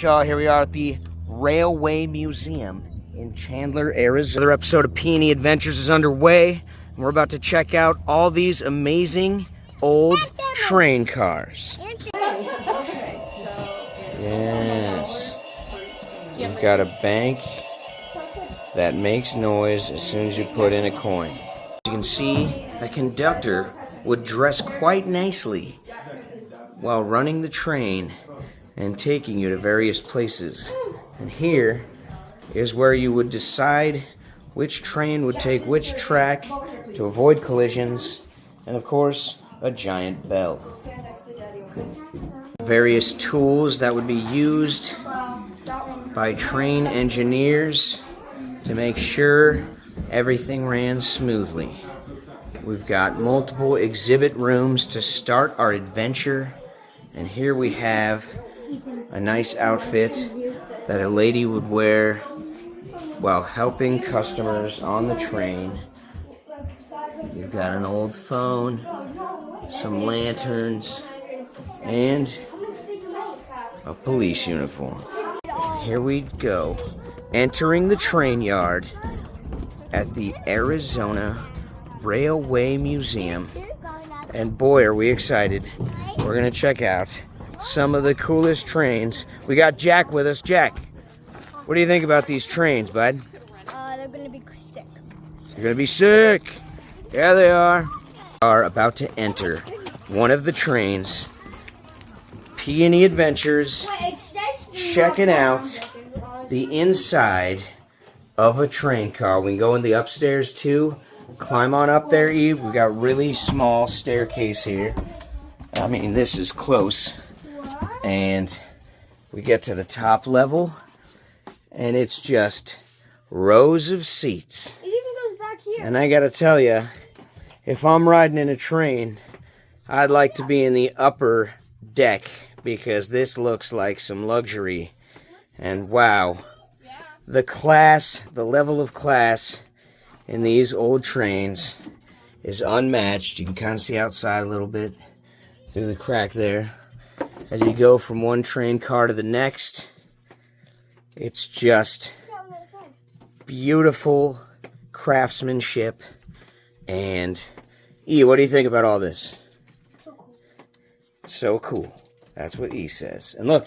Y'all, here we are at the Railway Museum in Chandler, Arizona. Another episode of Peony Adventures is underway, and we're about to check out all these amazing old train cars. Yes. We've got a bank that makes noise as soon as you put in a coin. As you can see, the conductor would dress quite nicely while running the train and taking you to various places. And here is where you would decide which train would take which track to avoid collisions, and of course, a giant bell. Various tools that would be used by train engineers to make sure everything ran smoothly. We've got multiple exhibit rooms to start our adventure, and here we have a nice outfit that a lady would wear while helping customers on the train. You've got an old phone, some lanterns, and a police uniform. Here we go, entering the train yard at the Arizona Railway Museum. And boy, are we excited. We're gonna check out some of the coolest trains. We got Jack with us. Jack, what do you think about these trains, bud? They're gonna be sick. They're gonna be sick. Yeah, they are. Are about to enter one of the trains. Peony Adventures. Checking out the inside of a train car. We can go in the upstairs too. Climb on up there, Eve. We got really small staircase here. I mean, this is close. And we get to the top level, and it's just rows of seats. It even goes back here. And I gotta tell you, if I'm riding in a train, I'd like to be in the upper deck, because this looks like some luxury. And wow, the class, the level of class in these old trains is unmatched. You can kind of see outside a little bit through the crack there. As you go from one train car to the next, it's just beautiful craftsmanship. And E, what do you think about all this? So cool. So cool. That's what E says. And look,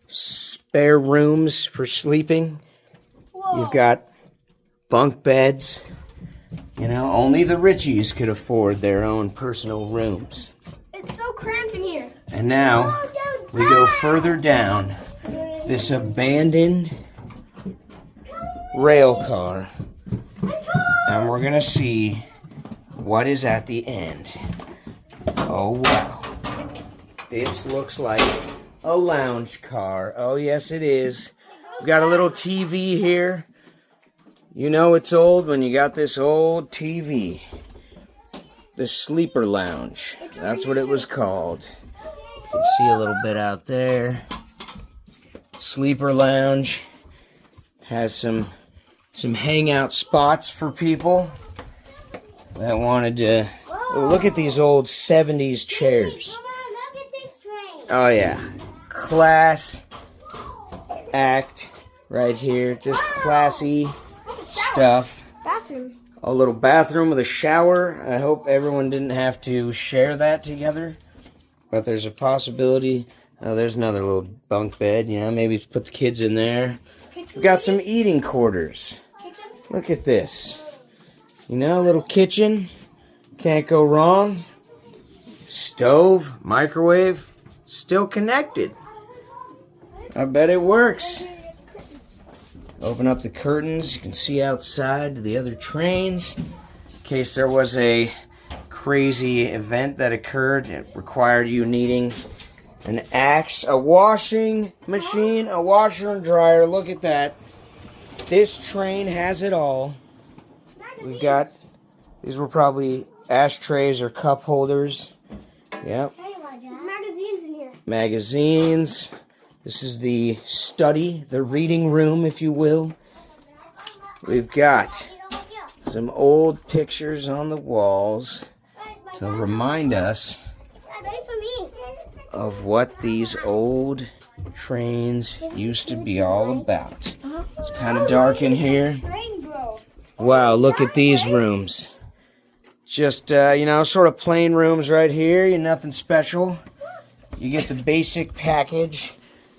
spare rooms for sleeping. Whoa. You've got bunk beds. You know, only the Richies could afford their own personal rooms. It's so cramped in here. And now we go further down this abandoned rail car, and we're gonna see what is at the end. Oh wow, this looks like a lounge car. Oh yes it is. We got a little TV here. You know it's old when you got this old TV. The sleeper lounge. That's what it was called. You can see a little bit out there. Sleeper lounge has some hangout spots for people that wanted to. Oh, look at these old 70s chairs. Look at this train. Oh yeah, class act right here. Just classy stuff. Bathroom. A little bathroom with a shower. I hope everyone didn't have to share that together, but there's a possibility. Oh, there's another little bunk bed. You know, maybe put the kids in there. We've got some eating quarters. Look at this. You know, a little kitchen. Can't go wrong. Stove, microwave, still connected. I bet it works. Open up the curtains. You can see outside the other trains. In case there was a crazy event that occurred, it required you needing an axe, a washing machine, a washer and dryer. Look at that. This train has it all. We've got, these were probably ashtrays or cup holders. Yep. Magazines in here. Magazines. This is the study, the reading room, if you will. We've got some old pictures on the walls to remind us of what these old trains used to be all about. It's kind of dark in here. Wow, look at these rooms. Just, you know, sort of plain rooms right here. You're nothing special. You get the basic package.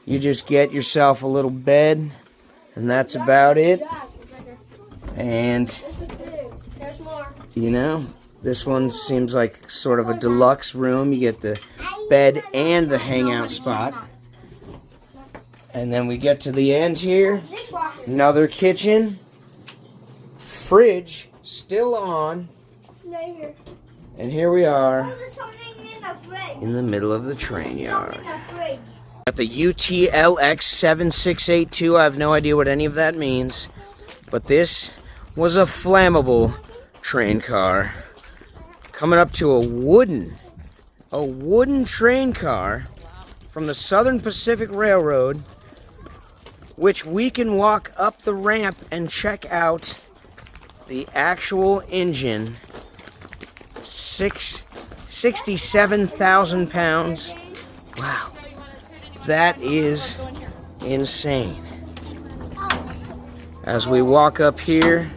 You just get yourself a little bed, and that's about it. And, you know, this one seems like sort of a deluxe room. You get the bed and the hangout spot. And then we get to the end here. Another kitchen. Fridge still on. And here we are in the middle of the train yard. Got the UTLX 7682. I have no idea what any of that means. But this was a flammable train car. Coming up to a wooden train car from the Southern Pacific Railroad, which we can walk up the ramp and check out the actual engine. 67,000 pounds. Wow. That is insane. As we walk up here,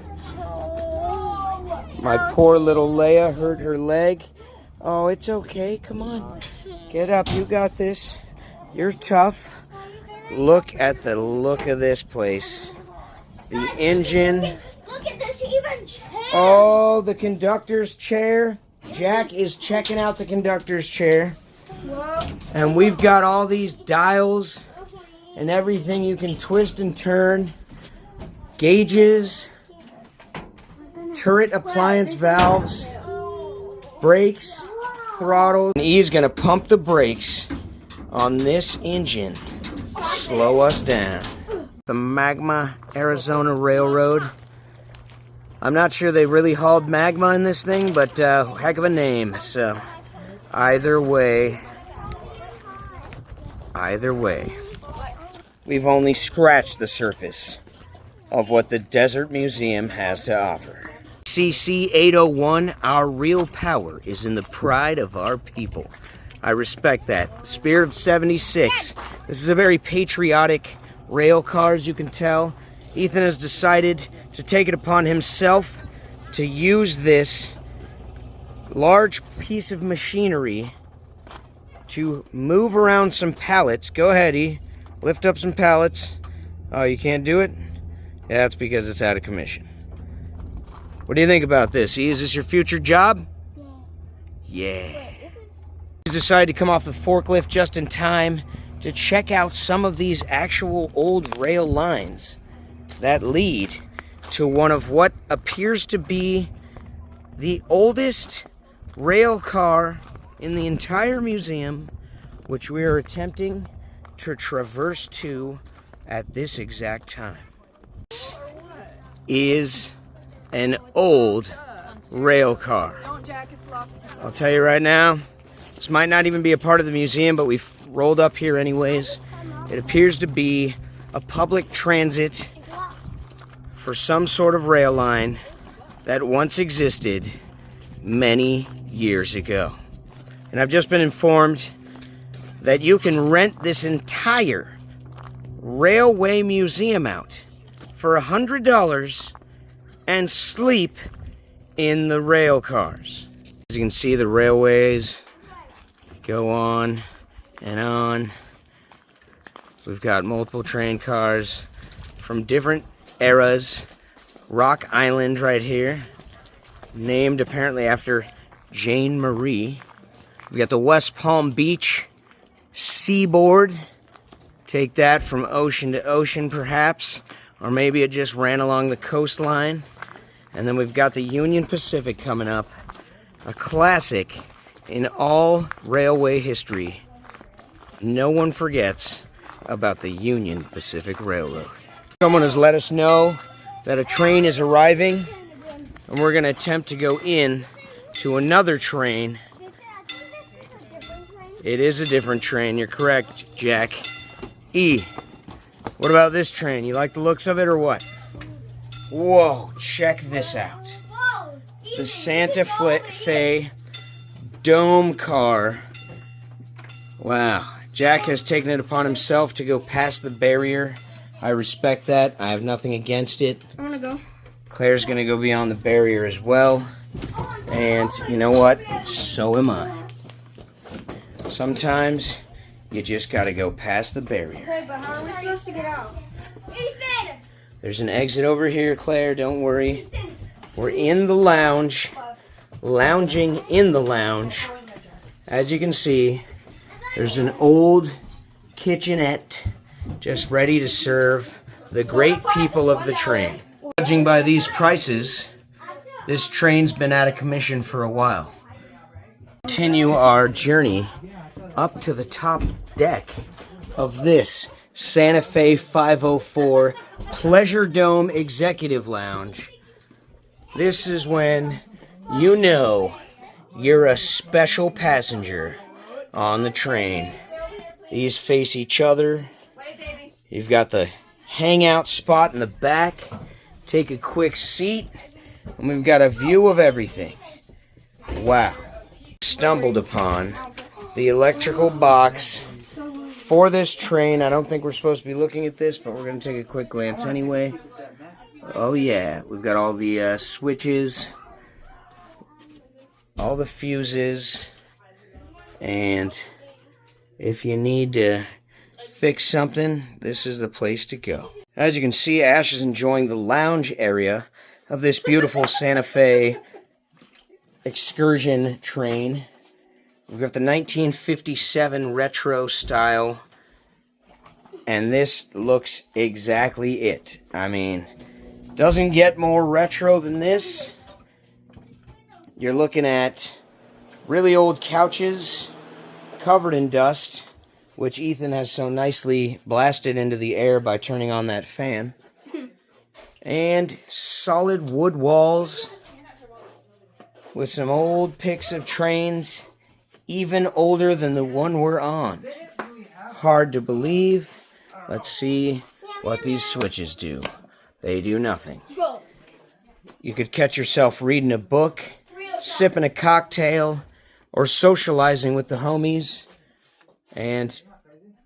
my poor little Leia hurt her leg. Oh, it's okay. Come on. Get up. You got this. You're tough. Look at the look of this place. The engine. Look at this even chair. Oh, the conductor's chair. Jack is checking out the conductor's chair. And we've got all these dials and everything you can twist and turn. Gauges. Turret appliance valves. Brakes. Throttle. And he's going to pump the brakes on this engine. Slow us down. The Magma Arizona Railroad. I'm not sure they really hauled magma in this thing, but heck of a name. So, either way, we've only scratched the surface of what the Desert Museum has to offer. CC 801, our real power is in the pride of our people. I respect that. Spirit of 76. This is a very patriotic rail car, as you can tell. Ethan has decided to take it upon himself to use this large piece of machinery to move around some pallets. Go ahead, E. Lift up some pallets. Oh, you can't do it? Yeah, that's because it's out of commission. What do you think about this, E? Is this your future job? Yeah. He's decided to come off the forklift just in time to check out some of these actual old rail lines that lead to one of what appears to be the oldest rail car in the entire museum, which we are attempting to traverse to at this exact time. This is an old rail car. I'll tell you right now, this might not even be a part of the museum, but we've rolled up here anyways. It appears to be a public transit for some sort of rail line that once existed many years ago. And I've just been informed that you can rent this entire railway museum out for $100 and sleep in the rail cars. As you can see, the railways go on and on. We've got multiple train cars from different eras. Rock Island right here, named apparently after Jane Marie. We've got the West Palm Beach seaboard. Take that from ocean to ocean, perhaps. Or maybe it just ran along the coastline. And then we've got the Union Pacific coming up. A classic in all railway history. No one forgets about the Union Pacific Railroad. Someone has let us know that a train is arriving, and we're going to attempt to go in to another train. It is a different train, you're correct, Jack. E, what about this train? You like the looks of it or what? Whoa, check this out. The Santa Fe dome car. Wow, Jack has taken it upon himself to go past the barrier. I respect that. I have nothing against it. I want to go. Claire's going to go beyond the barrier as well. And you know what? So am I. Sometimes you just got to go past the barrier. Okay, but how are we supposed to get out? Ethan! There's an exit over here, Claire. Don't worry. We're in the lounge. Lounging in the lounge. As you can see, there's an old kitchenette just ready to serve the great people of the train. Judging by these prices, this train's been out of commission for a while. Continue our journey up to the top deck of this Santa Fe 504 Pleasure Dome Executive Lounge. This is when you know you're a special passenger on the train. These face each other. You've got the hangout spot in the back. Take a quick seat, and we've got a view of everything. Wow. Stumbled upon the electrical box for this train. I don't think we're supposed to be looking at this, but we're going to take a quick glance anyway. Oh yeah, we've got all the switches, all the fuses, and if you need to fix something, this is the place to go. As you can see, Ash is enjoying the lounge area of this beautiful Santa Fe excursion train. We've got the 1957 retro style, and this looks exactly it. I mean, doesn't get more retro than this. You're looking at really old couches covered in dust, which Ethan has so nicely blasted into the air by turning on that fan. And solid wood walls with some old pics of trains, even older than the one we're on. Hard to believe. Let's see what these switches do. They do nothing. You could catch yourself reading a book, sipping a cocktail, or socializing with the homies. And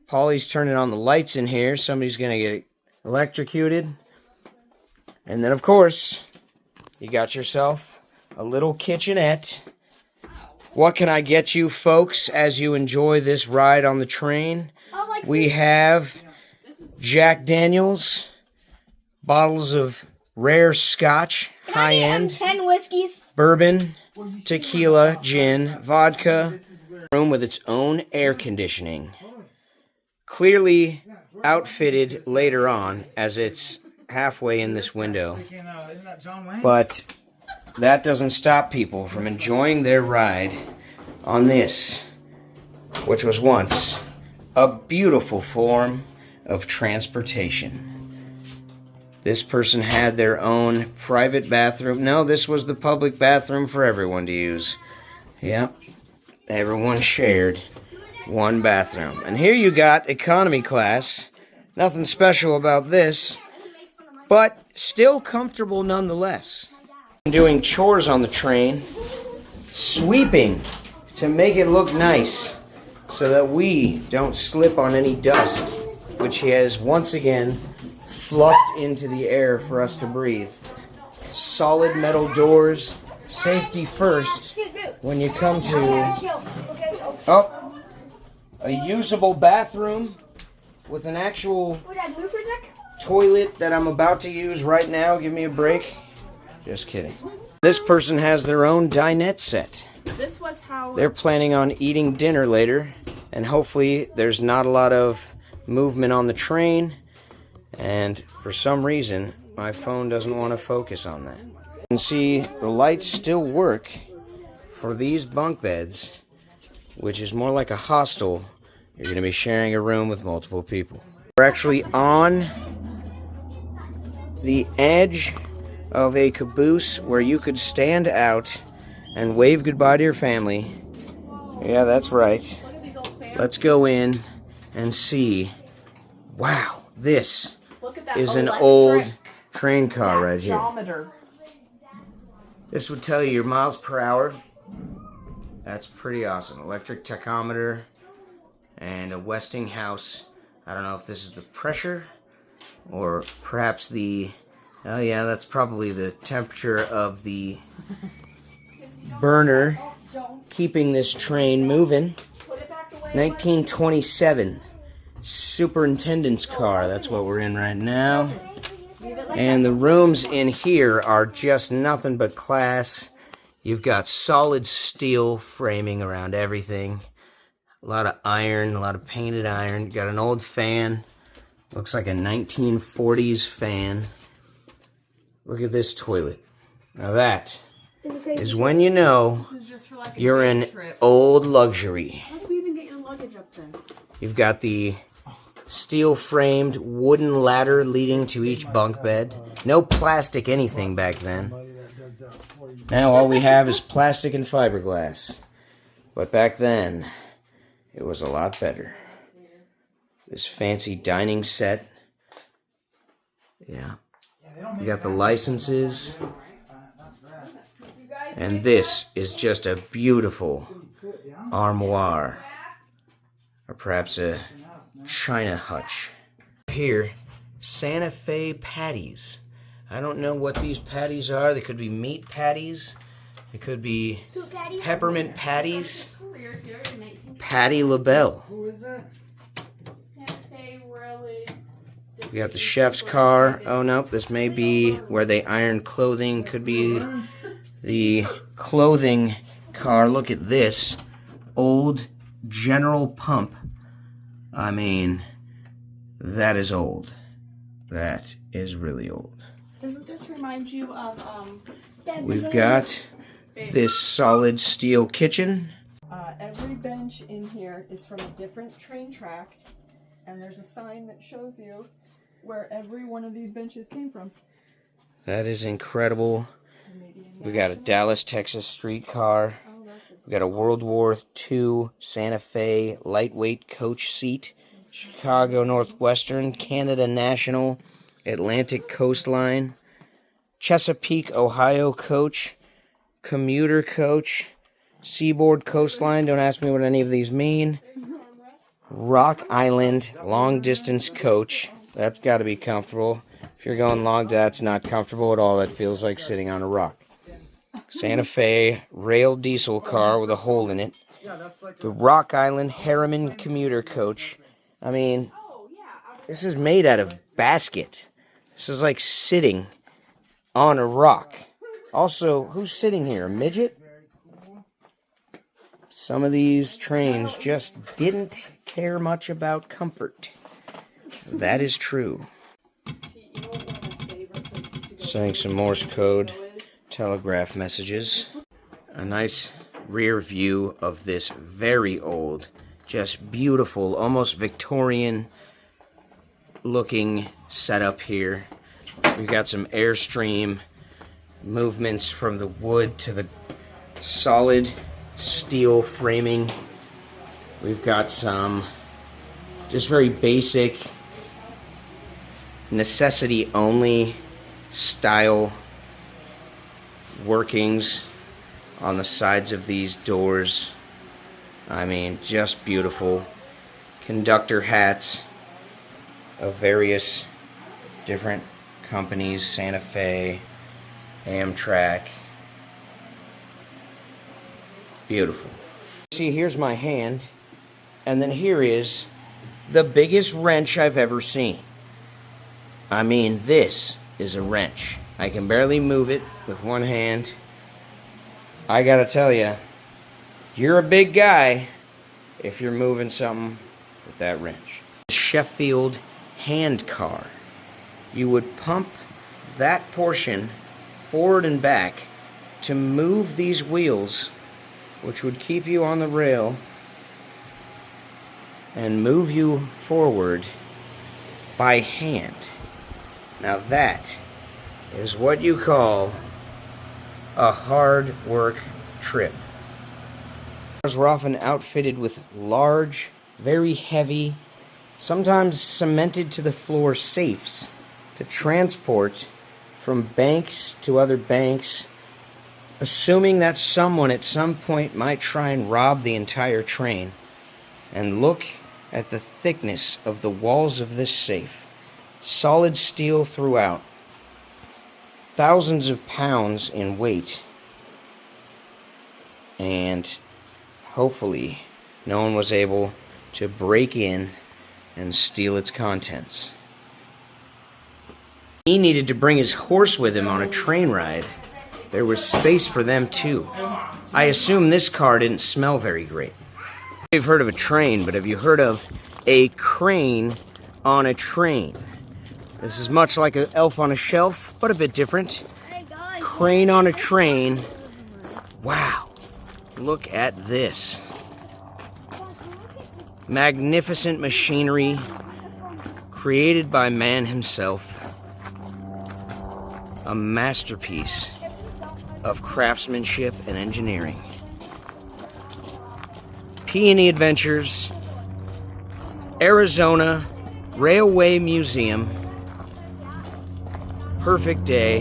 Paulie's turning on the lights in here. Somebody's going to get electrocuted. And then, of course, you got yourself a little kitchenette. What can I get you, folks, as you enjoy this ride on the train? We have Jack Daniels, bottles of rare scotch, high-end, 10 whiskeys. bourbon, tequila, gin, vodka, room with its own air conditioning. Clearly outfitted later on, as it's halfway in this window. But that doesn't stop people from enjoying their ride on this, which was once a beautiful form of transportation. This person had their own private bathroom. No, this was the public bathroom for everyone to use. Yep, everyone shared one bathroom. And here you got economy class. Nothing special about this, but still comfortable nonetheless. Doing chores on the train, sweeping to make it look nice so that we don't slip on any dust, which he has once again fluffed into the air for us to breathe. Solid metal doors, safety first when you come to a usable bathroom with an actual toilet that I'm about to use right now. Give me a break. Just kidding. This person has their own dinette set. This was how They're planning on eating dinner later, and hopefully there's not a lot of movement on the train, and for some reason my phone doesn't want to focus on that. You can see the lights still work for these bunk beds, which is more like a hostel. You're going to be sharing a room with multiple people. We're actually on the edge of a caboose where you could stand out and wave goodbye to your family. Yeah, that's right. Let's go in and see. Wow, this is an old train car right here. This would tell you your miles per hour. That's pretty awesome. Electric tachometer. and a Westinghouse. I don't know if this is the pressure or perhaps the, oh yeah, that's probably the temperature of the burner keeping this train moving. 1927 superintendent's car, that's what we're in right now. And the rooms in here are just nothing but class. You've got solid steel framing around everything. A lot of iron, a lot of painted iron. Got an old fan. Looks like a 1940s fan. Look at this toilet. Now that is when you know you're in old luxury. How do we even get your luggage up there? You've got the steel-framed wooden ladder leading to each bunk bed. No plastic anything back then. Now all we have is plastic and fiberglass. But back then, it was a lot better. This fancy dining set. Yeah. You got the licenses. And this is just a beautiful armoire. Or perhaps a China hutch. Here, Santa Fe patties. I don't know what these patties are. They could be meat patties. They could be peppermint patties. Patty LaBelle. Who is that? We got the chef's car. Oh no, this may be where they iron clothing. Could be the clothing car. Look at this. Old General Pump. I mean, that is old. That is really old. Doesn't this remind you of, We've got this solid steel kitchen. every bench in here is from a different train track, and there's a sign that shows you where every one of these benches came from. That is incredible. We got a Dallas, Texas streetcar. We got a World War II Santa Fe lightweight coach seat. Chicago Northwestern, Canada National, Atlantic Coastline, Chesapeake, Ohio coach, commuter coach, Seaboard Coastline, don't ask me what any of these mean. Rock Island long distance coach, that's got to be comfortable. If you're going long, that's not comfortable at all. That feels like sitting on a rock. Santa Fe rail diesel car with a hole in it. The Rock Island Harriman commuter coach. I mean, this is made out of basket. This is like sitting on a rock. Also, who's sitting here? A midget? Some of these trains just didn't care much about comfort. That is true. Saying some Morse code telegraph messages. A nice rear view of this very old, just beautiful, almost Victorian looking setup here. We've got some Airstream movements from the wood to the solid steel framing. We've got some just very basic necessity only style workings on the sides of these doors. I mean, just beautiful. Conductor hats of various different companies, Santa Fe, Amtrak. Beautiful. See, here's my hand, and then here is the biggest wrench I've ever seen. I mean, this is a wrench. I can barely move it with one hand. I gotta tell you, you're a big guy if you're moving something with that wrench. Sheffield hand car. You would pump that portion forward and back to move these wheels, which would keep you on the rail and move you forward by hand. Now that is what you call a hard work trip. Cars were often outfitted with large, very heavy, sometimes cemented to the floor safes to transport from banks to other banks, assuming that someone at some point might try and rob the entire train. And look at the thickness of the walls of this safe. Solid steel throughout. Thousands of pounds in weight. And hopefully no one was able to break in and steal its contents. He needed to bring his horse with him on a train ride. There was space for them too. I assume this car didn't smell very great. You've heard of a train, but have you heard of a crane on a train? This is much like an elf on a shelf, but a bit different. Crane on a train. Wow. Look at this. Magnificent machinery created by man himself. A masterpiece of craftsmanship and engineering. Peony Adventures, Arizona Railway Museum. Perfect day.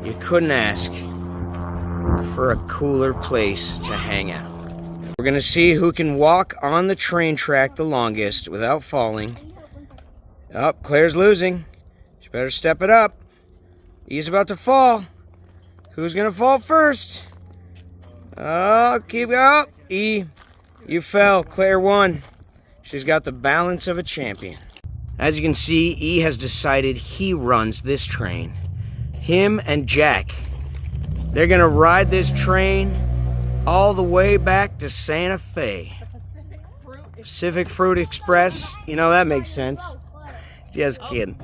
You couldn't ask for a cooler place to hang out. We're gonna see who can walk on the train track the longest without falling. Oh, Claire's losing. She better step it up. He's about to fall. Who's gonna fall first? Oh, keep up. E, you fell. Claire won. She's got the balance of a champion. As you can see, E has decided he runs this train. Him and Jack. They're gonna ride this train all the way back to Santa Fe. Pacific Fruit Express. You know, that makes sense. Just kidding.